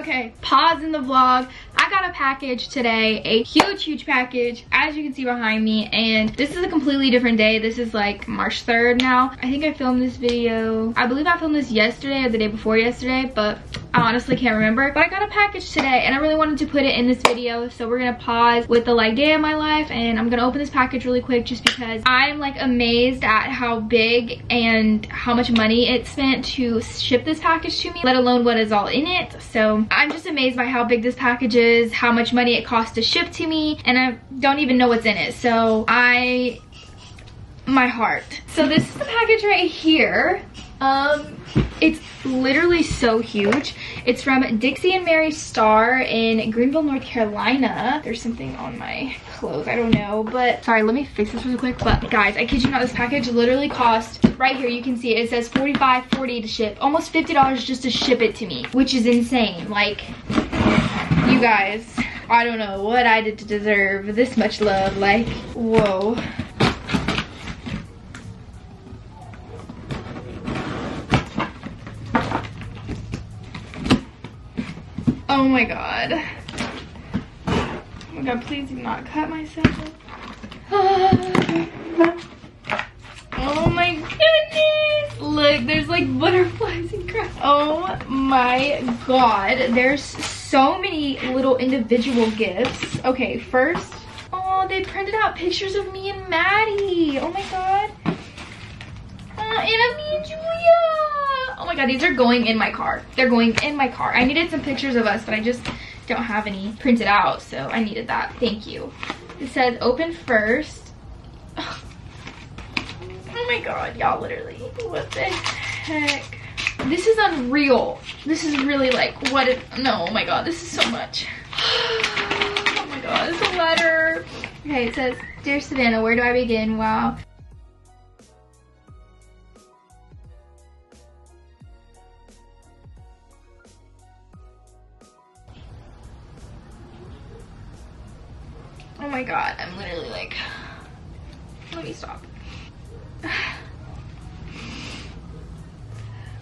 Okay, pause in the vlog. I got a package today, a huge package, as you can see behind me, and this is a completely different day. This is like March 3rd now. I think I filmed this video, I believe I filmed this yesterday or the day before yesterday, but I honestly can't remember. But I got a package today and I really wanted to put it in this video, so we're gonna pause with the like day of my life and I'm gonna open this package really quick just because I'm like amazed at how big and how much money it spent to ship this package to me, let alone what is all in it. So I'm just amazed by how big this package is, how much money it costs to ship to me, and I don't even know what's in it. So my heart. So this is the package right here. It's literally so huge. It's from Dixie and Mary Star in Greenville, North Carolina. There's something on my clothes, I don't know, but sorry, let me fix this really quick. But guys, I kid you not, this package literally cost, right here you can see it, it says $45.40 to ship, almost $50 just to ship it to me, which is insane. Like, you guys, I don't know what I did to deserve this much love. Like, whoa. Oh my god. Oh my god, please do not cut myself. Oh my goodness. Look, there's like butterflies and crap. Oh my god. There's so many little individual gifts. Okay, first, oh, they printed out pictures of me and Maddie. Oh my god. And of me and Julia. Oh my god, these are going in my car. They're going in my car. I needed some pictures of us, but I just don't have any printed out, so I needed that. Thank you. It says open first. Oh my god, y'all, literally. What the heck? This is unreal. This is really like, what if, no, oh my god, this is so much. Oh my god, it's a letter. Okay, it says, Dear Savannah, where do I begin? Wow. Oh my god, I'm literally like, let me stop.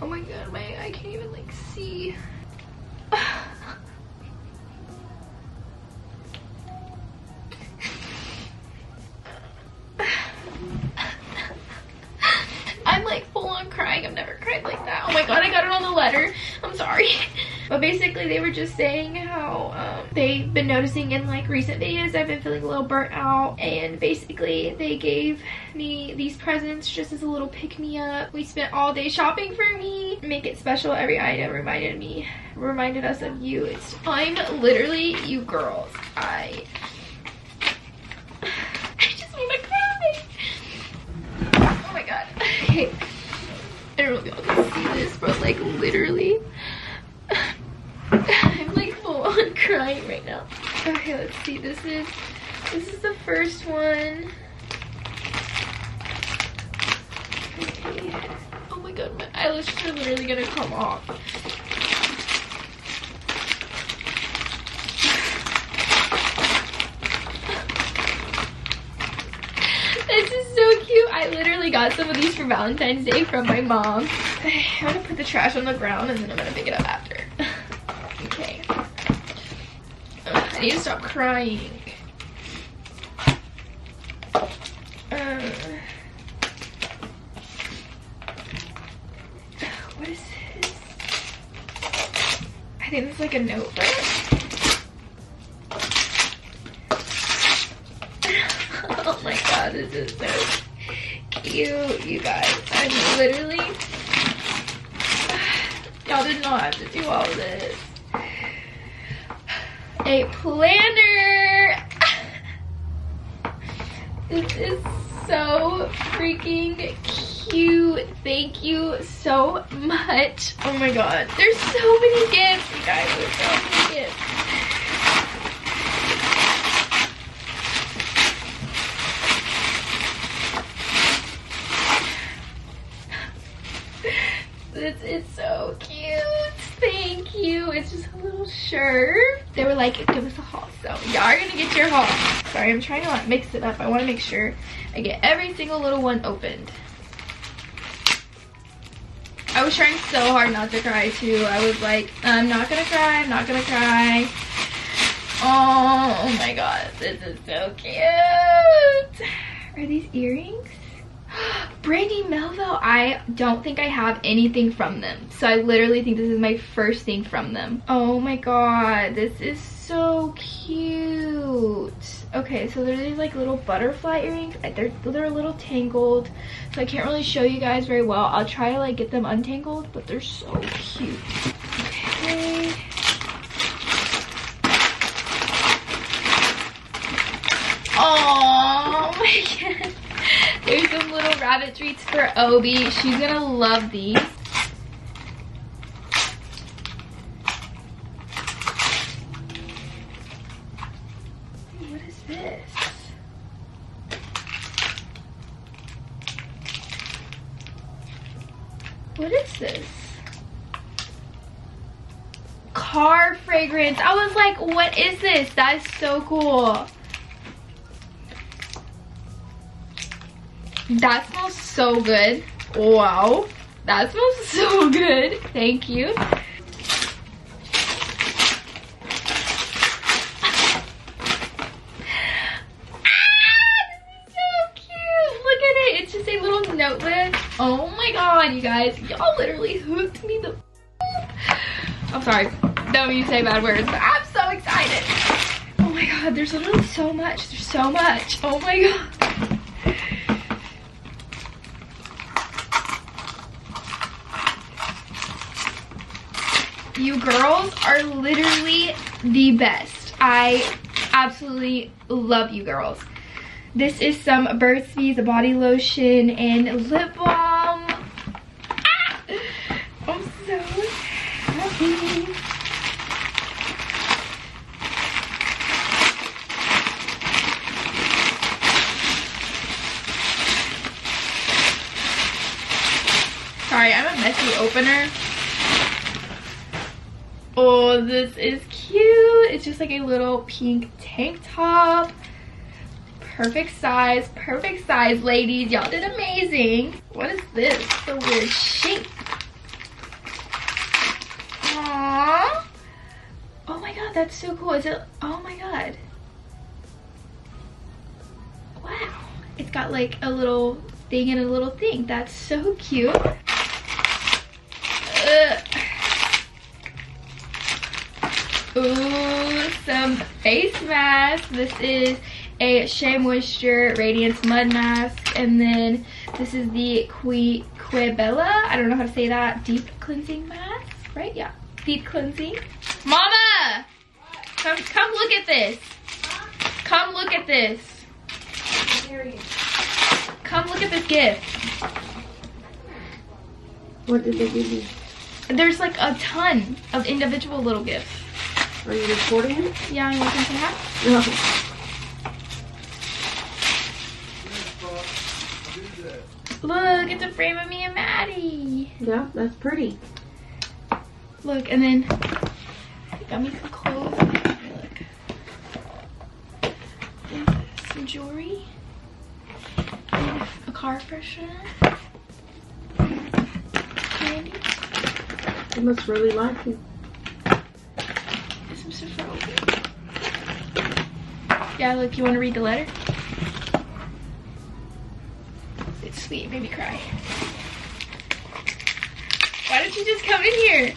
Oh my god, I can't even like see. I'm like full on crying. I've never cried like that. Oh my god, I got it on the letter. I'm sorry. But basically they were just saying how they've been noticing in like recent videos I've been feeling a little burnt out, and basically they gave me these presents just as a little pick-me-up. We spent all day shopping for me. Make it special. Every item reminded us of you. I'm literally, you girls, I just want to cry. Oh my god. Okay. I don't know if y'all can see this, but like literally I'm like full on crying right now. Okay, let's see. This is the first one. Okay. Oh my god, my eyelashes are literally gonna come off. This is so cute. I literally got some of these for Valentine's Day from my mom. Okay, I'm gonna put the trash on the ground and then I'm gonna pick it up after. Okay. I need to stop crying. What is this? I think it's like a notebook. Oh my god, this is so cute, you guys. I'm literally, y'all did not have to do all of this. A planner. This is so freaking cute. Thank you so much. Oh my god, there's so many gifts, you guys. There's so many gifts. This is so cute. Thank you. It's just a little shirt. They were like, give us a haul. So y'all are gonna get your haul. Sorry, I'm trying to like mix it up. I want to make sure I get every single little one opened. I was trying so hard not to cry too. I was like, I'm not gonna cry, I'm not gonna cry. Oh my god, this is so cute. Are these earrings? Brandy Melville. I don't think I have anything from them. So I literally think this is my first thing from them. Oh my god, this is so cute. Okay, so they're these like little butterfly earrings. They're a little tangled, so I can't really show you guys very well. I'll try to like get them untangled, but they're so cute. Okay. Oh my god. There's some little rabbit treats for Obi. She's gonna love these. What is this? What is this? Car fragrance. I was like, what is this? That is so cool. That smells so good. Wow. That smells so good. Thank you. Notebook. Oh my god, you guys, y'all literally hooked me the I'm sorry, don't mean to say bad words, but I'm so excited. Oh my god, there's literally so much. There's so much. Oh my god. You girls are literally the best. I absolutely love you girls. This is some Burt's Bees body lotion and lip balm. Ah! I'm so happy. Sorry, I'm a messy opener. Oh, this is cute. It's just like a little pink tank top. Perfect size, ladies. Y'all did amazing. What is this? It's a weird shape. Aww. Oh my god, that's so cool. Is it? Oh my god. Wow. It's got like a little thing and a little thing. That's so cute. Ooh, some face masks. This is a Shea Moisture Radiance Mud Mask, and then this is the Quebella, I don't know how to say that, Deep Cleansing Mask, right? Yeah, deep cleansing. Mama! Come look at this. Come look at this. Come look at this gift. What did they give you? There's like a ton of individual little gifts. Are you recording it? Yeah, I'm looking for that. No. Look, it's a frame of me and Maddie. Yeah, that's pretty. Look, and then got me some clothes. Look. And some jewelry. And a car freshener. Candy. They must really like you. And some stuff for Obi. Yeah, look, you want to read the letter? It's sweet, made me cry. Why don't you just come in here?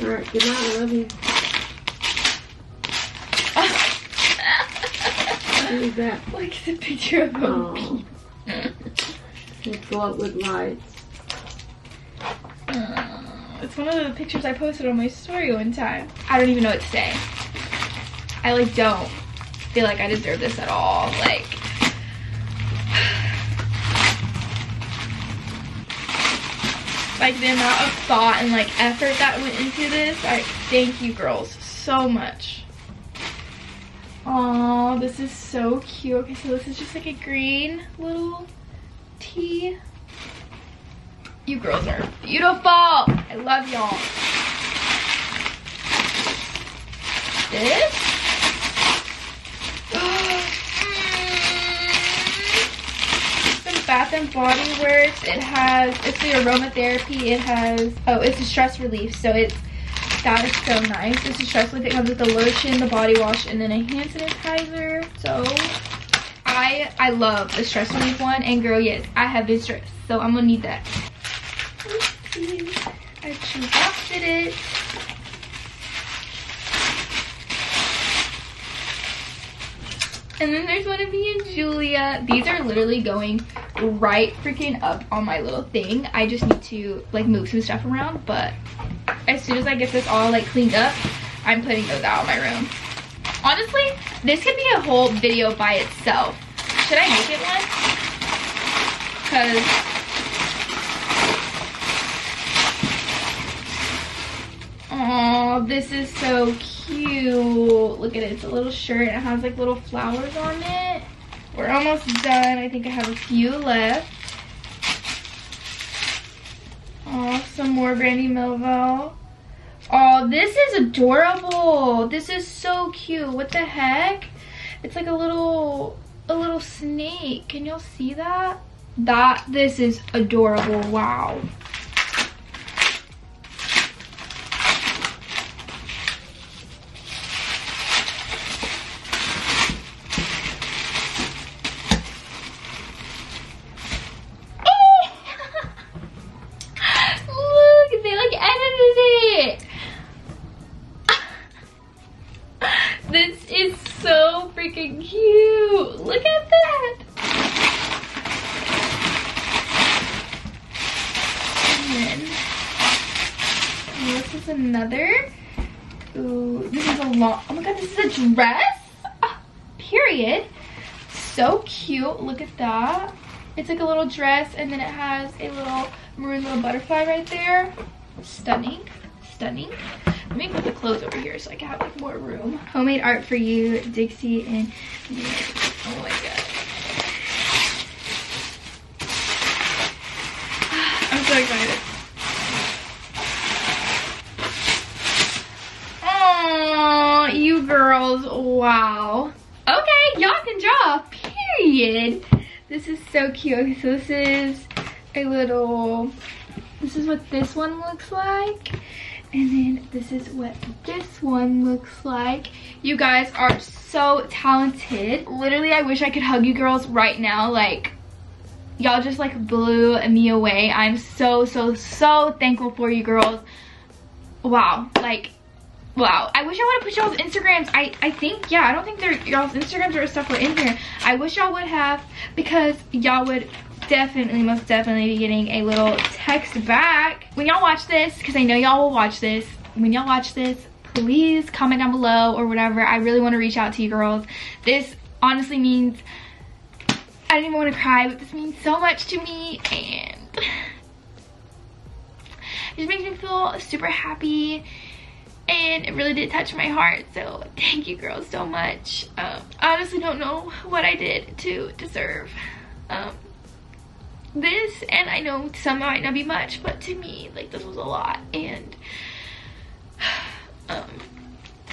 Alright, good night, I love you. What is that? Look at the picture of Obi. Let's go out with lights. It's one of the pictures I posted on my story one time. I don't even know what to say. I like don't feel like I deserve this at all. Like, the amount of thought and like effort that went into this. I thank you girls so much. Oh, this is so cute. Okay, so this is just like a green little tee. You girls are beautiful. I love y'all. This? Some Bath and Body Works. It's the aromatherapy. It has, oh, it's a stress relief. So that is so nice. It's a stress relief. It comes with the lotion, the body wash, and then a hand sanitizer. So I love the stress relief one. And girl, yes, I have been stressed, so I'm gonna need that. Let's see. I shoeboxed it. And then there's one of me and Julia. These are literally going right freaking up on my little thing. I just need to like move some stuff around, but as soon as I get this all like cleaned up, I'm putting those out of my room. Honestly, this could be a whole video by itself. Should I make it one? Because oh, this is so cute. Look at it. It's a little shirt. It has like little flowers on it. We're almost done. I think I have a few left. Oh, some more Brandy Melville. Oh, this is adorable. This is so cute. What the heck? It's like a little snake. Can y'all see that? This is adorable. Wow. This is so freaking cute. Look at that. And then this is another. Ooh, this is a long. Oh my god, this is a dress. Period. So cute. Look at that. It's like a little dress, and then it has a little maroon little butterfly right there. Stunning. Stunning. Let me put the clothes over here so I can have like more room. Homemade art for you, Dixie and oh my god. I'm so excited. Oh, you girls, wow. Okay, y'all can draw, period. This is so cute. Okay, so this is what this one looks like. And then this is what this one looks like. You guys are so talented. Literally, I wish I could hug you girls right now. Like, y'all just like blew me away. I'm so thankful for you girls. Wow, like, wow. I wish I would have put y'all's Instagrams. I think, yeah, I don't think y'all's Instagrams or stuff were in here. I wish y'all would have, because y'all would definitely, most definitely be getting a little text back when y'all watch this, because I know y'all will watch this. When y'all watch this, please comment down below or whatever. I really want to reach out to you girls. This honestly means, I don't even want to cry, but this means so much to me, and it just makes me feel super happy, and it really did touch my heart. So thank you girls so much. I honestly don't know what I did to deserve this, and I know some might not be much, but to me, like, this was a lot, and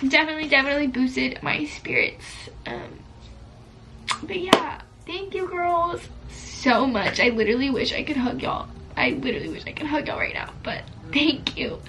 definitely boosted my spirits. But yeah, thank you girls so much. I literally wish I could hug y'all. I literally wish I could hug y'all right now, but thank you.